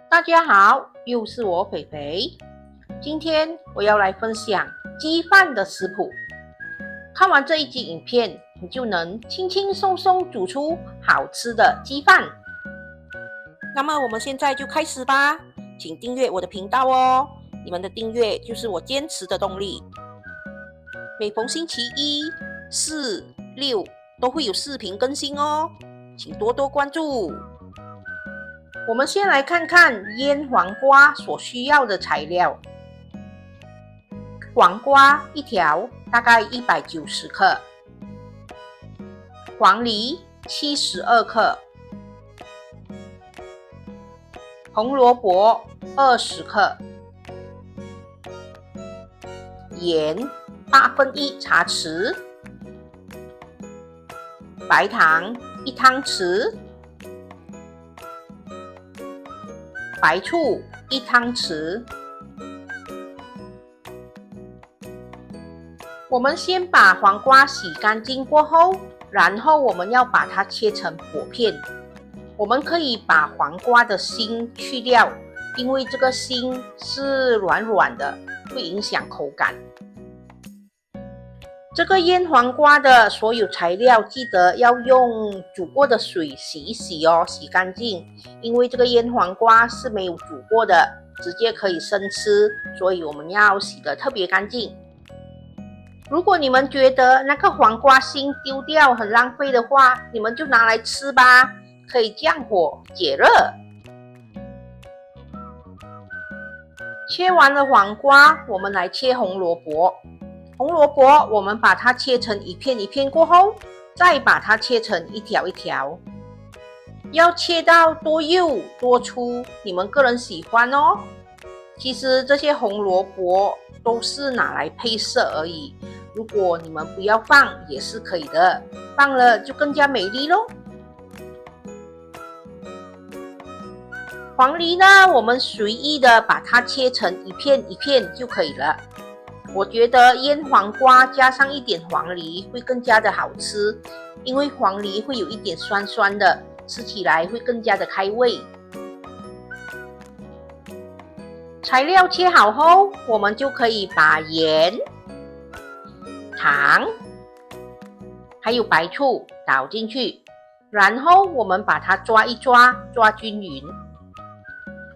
大家好，又是我肥肥。今天我要来分享鸡饭的食谱。看完这一集影片，你就能轻轻松松煮出好吃的鸡饭。那么我们现在就开始吧，请订阅我的频道哦，你们的订阅就是我坚持的动力。每逢星期一、四、六都会有视频更新哦，请多多关注。我们先来看看腌黄瓜所需要的材料。黄瓜一条，大概190克；黄梨72克；红萝卜20克；盐1/8茶匙；白糖1汤匙；白醋1汤匙。我们先把黄瓜洗干净过后，然后我们要把它切成薄片。我们可以把黄瓜的心去掉，因为这个心是软软的，会影响口感。这个腌黄瓜的所有材料记得要用煮过的水洗一洗哦，洗干净，因为这个腌黄瓜是没有煮过的，直接可以生吃，所以我们要洗得特别干净。如果你们觉得那个黄瓜心丢掉很浪费的话，你们就拿来吃吧，可以降火解热。切完了黄瓜，我们来切红萝卜。红萝卜我们把它切成一片一片过后，再把它切成一条一条。要切到多幼多粗，你们个人喜欢哦。其实这些红萝卜都是拿来配色而已，如果你们不要放也是可以的，放了就更加美丽咯。黄梨呢，我们随意的把它切成一片一片就可以了。我觉得腌黄瓜加上一点黄梨会更加的好吃，因为黄梨会有一点酸酸的，吃起来会更加的开胃。材料切好后，我们就可以把盐、糖还有白醋倒进去，然后我们把它抓一抓，抓均匀。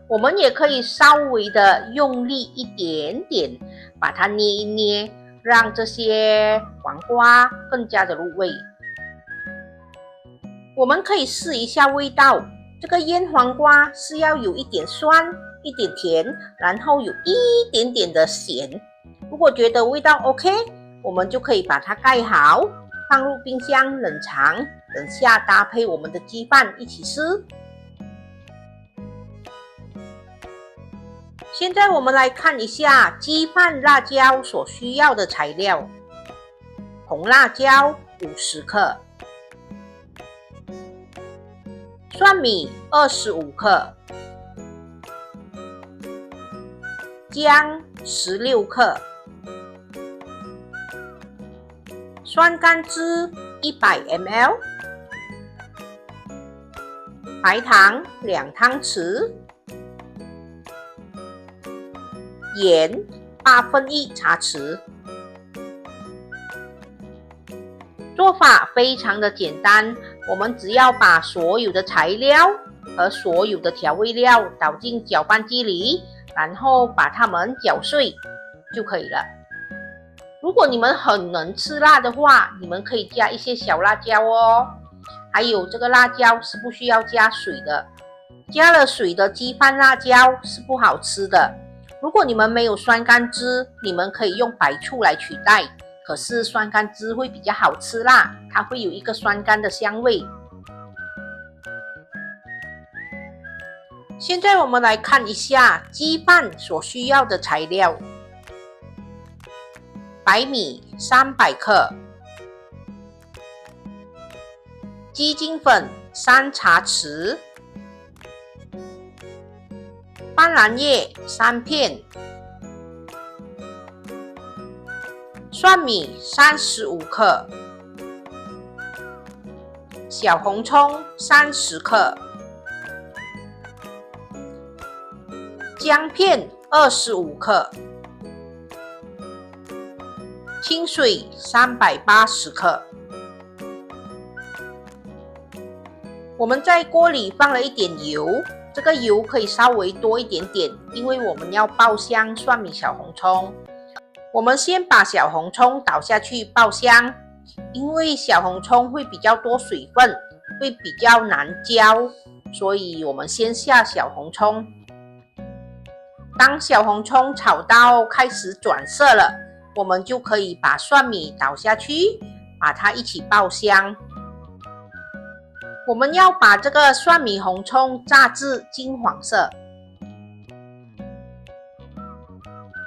我们也可以稍微的用力一点点，把它捏一捏，让这些黄瓜更加的入味。我们可以试一下味道，这个腌黄瓜是要有一点酸，一点甜，然后有一点点的咸。如果觉得味道 OK， 我们就可以把它盖好，放入冰箱冷藏，等下搭配我们的鸡饭一起吃。现在我们来看一下鸡饭辣椒所需要的材料。红辣椒50克，蒜米25克，姜16克，酸甘汁100 ml， 白糖2汤匙，盐1/8茶匙。做法非常的简单，我们只要把所有的材料和所有的调味料倒进搅拌机里，然后把它们搅碎就可以了。如果你们很能吃辣的话，你们可以加一些小辣椒哦。还有这个辣椒是不需要加水的，加了水的鸡饭辣椒是不好吃的。如果你们没有酸甘汁，你们可以用白醋来取代，可是酸甘汁会比较好吃啦，它会有一个酸甘的香味。现在我们来看一下鸡饭所需要的材料。白米300克，鸡精粉3茶匙，斑斓叶3片，蒜米35克，小红葱30克，姜片25克，清水380克。我们在锅里放了一点油，这个油可以稍微多一点点，因为我们要爆香蒜米小红葱。我们先把小红葱倒下去爆香，因为小红葱会比较多水分，会比较难焦，所以我们先下小红葱。当小红葱炒到开始转色了，我们就可以把蒜米倒下去，把它一起爆香。我们要把这个蒜米红葱炸至金黄色。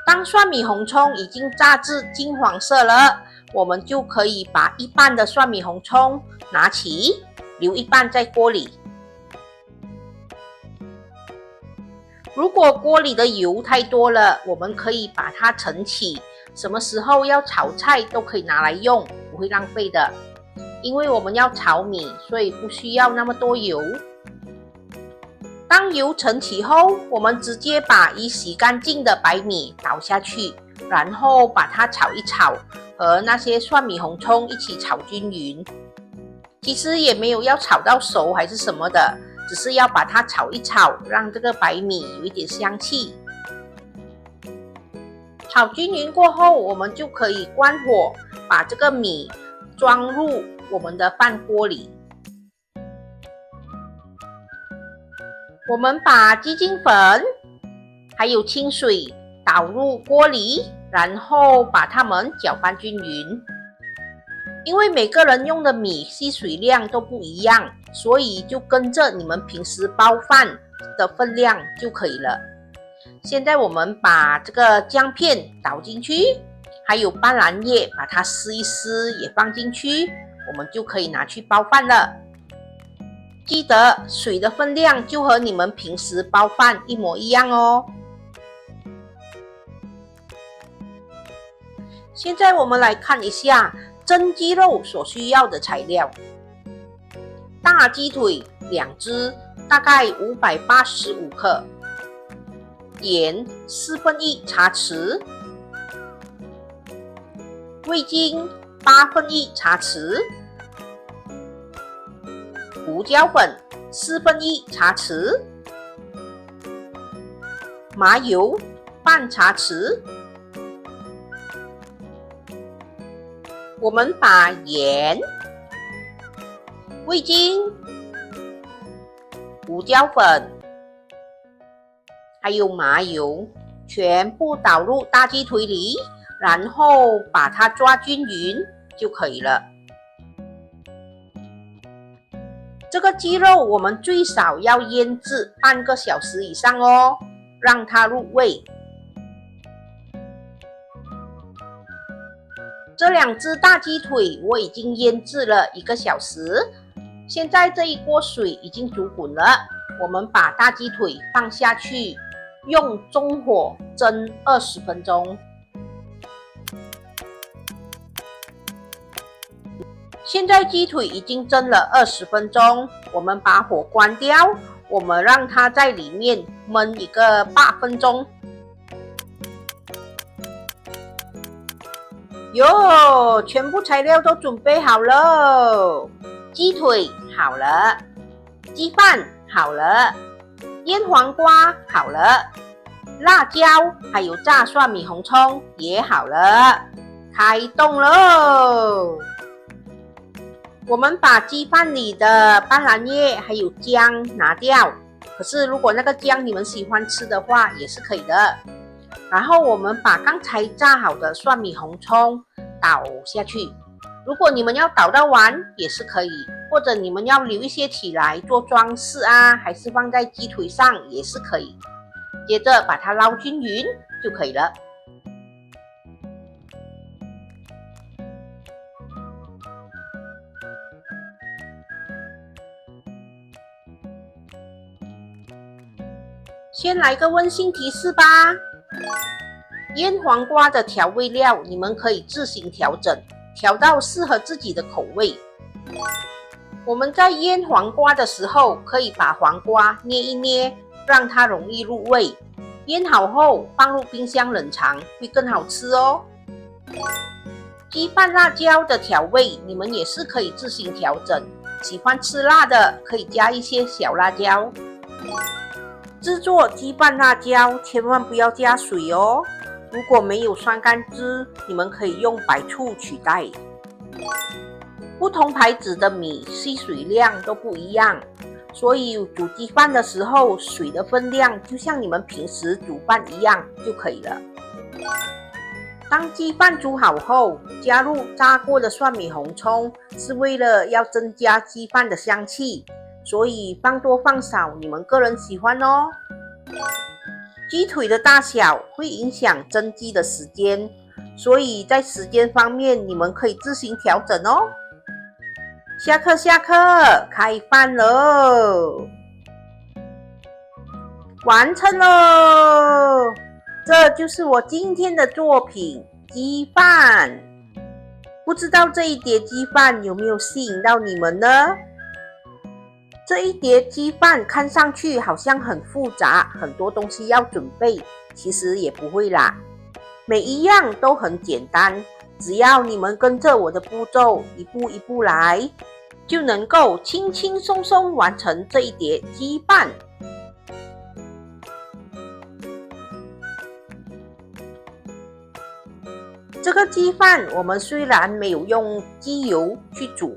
当蒜米红葱已经炸至金黄色了，我们就可以把一半的蒜米红葱拿起，留一半在锅里。如果锅里的油太多了，我们可以把它盛起，什么时候要炒菜都可以拿来用，不会浪费的。因为我们要炒米，所以不需要那么多油。当油盛起后，我们直接把已洗干净的白米倒下去，然后把它炒一炒，和那些蒜米红葱一起炒均匀。其实也没有要炒到熟还是什么的，只是要把它炒一炒，让这个白米有一点香气。炒均匀过后，我们就可以关火，把这个米装入我们的饭锅里。我们把鸡精粉还有清水倒入锅里，然后把它们搅拌均匀。因为每个人用的米吸水量都不一样，所以就跟着你们平时包饭的分量就可以了。现在我们把这个姜片倒进去，还有斑斓叶把它撕一撕也放进去，我们就可以拿去包饭了。记得水的分量就和你们平时包饭一模一样哦。现在我们来看一下蒸鸡肉所需要的材料。大鸡腿2只，大概585克。盐1/4茶匙。味精1/8茶匙。胡椒粉1/4茶匙。麻油半茶匙。我们把盐、味精、胡椒粉还有麻油全部倒入大鸡腿里，然后把它抓均匀就可以了。这个鸡肉我们最少要腌制半个小时以上哦，让它入味。这2只大鸡腿我已经腌制了1个小时，现在这一锅水已经煮滚了，我们把大鸡腿放下去，用中火蒸20分钟。现在鸡腿已经蒸了20分钟，我们把火关掉，我们让它在里面焖一个8分钟。哟，全部材料都准备好了，鸡腿好了，鸡饭好了，腌黄瓜好了，辣椒还有炸蒜米红葱也好了，开动喽！我们把鸡饭里的斑斓叶还有姜拿掉，可是如果那个姜你们喜欢吃的话也是可以的。然后我们把刚才炸好的蒜米红葱倒下去，如果你们要倒到完也是可以，或者你们要留一些起来做装饰啊，还是放在鸡腿上也是可以。接着把它捞均匀就可以了。先来个温馨提示吧，腌黄瓜的调味料你们可以自行调整，调到适合自己的口味。我们在腌黄瓜的时候，可以把黄瓜捏一捏，让它容易入味。腌好后放入冰箱冷藏会更好吃哦。鸡饭辣椒的调味你们也是可以自行调整，喜欢吃辣的可以加一些小辣椒。制作鸡饭辣椒千万不要加水哦，如果没有酸甘汁，你们可以用白醋取代。不同牌子的米吸水量都不一样，所以煮鸡饭的时候水的分量就像你们平时煮饭一样就可以了。当鸡饭煮好后，加入炸过的蒜米红葱，是为了要增加鸡饭的香气，所以放多放少你们个人喜欢哦。鸡腿的大小会影响蒸鸡的时间，所以在时间方面你们可以自行调整哦。下课，开饭喽！完成喽！这就是我今天的作品鸡饭。不知道这一碟鸡饭有没有吸引到你们呢？这一碟鸡饭看上去好像很复杂，很多东西要准备，其实也不会啦，每一样都很简单，只要你们跟着我的步骤一步一步来，就能够轻轻松松完成这一碟鸡饭。这个鸡饭我们虽然没有用鸡油去煮，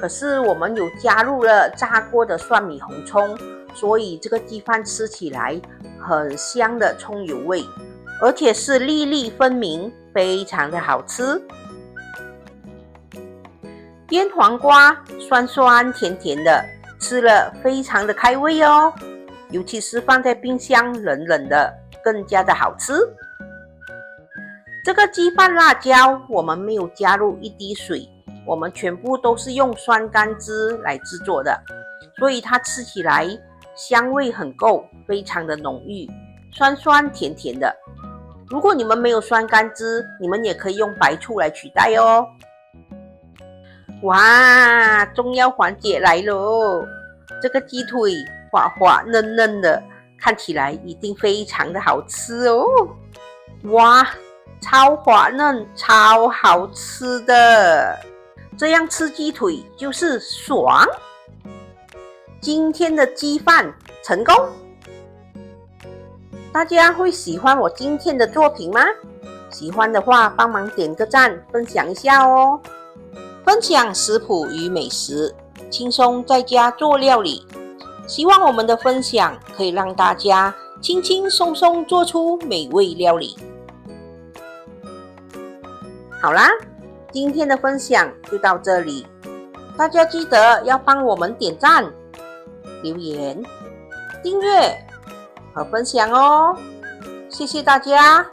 可是我们有加入了炸过的蒜米红葱，所以这个鸡饭吃起来很香的葱油味，而且是粒粒分明，非常的好吃。腌黄瓜酸酸甜甜的，吃了非常的开胃哦，尤其是放在冰箱冷冷的，更加的好吃。这个鸡饭辣椒我们没有加入一滴水，我们全部都是用酸甘汁来制作的，所以它吃起来香味很够，非常的浓郁，酸酸甜甜的。如果你们没有酸甘汁，你们也可以用白醋来取代哦。哇，重要环节来咯！这个鸡腿滑滑嫩嫩的，看起来一定非常的好吃哦。哇，超滑嫩，超好吃的，这样吃鸡腿就是爽。今天的鸡饭成功，大家会喜欢我今天的作品吗？喜欢的话帮忙点个赞，分享一下哦。分享食谱与美食，轻松在家做料理，希望我们的分享可以让大家轻轻松松做出美味料理。好啦，今天的分享就到这里，大家记得要帮我们点赞、留言、订阅和分享哦，谢谢大家。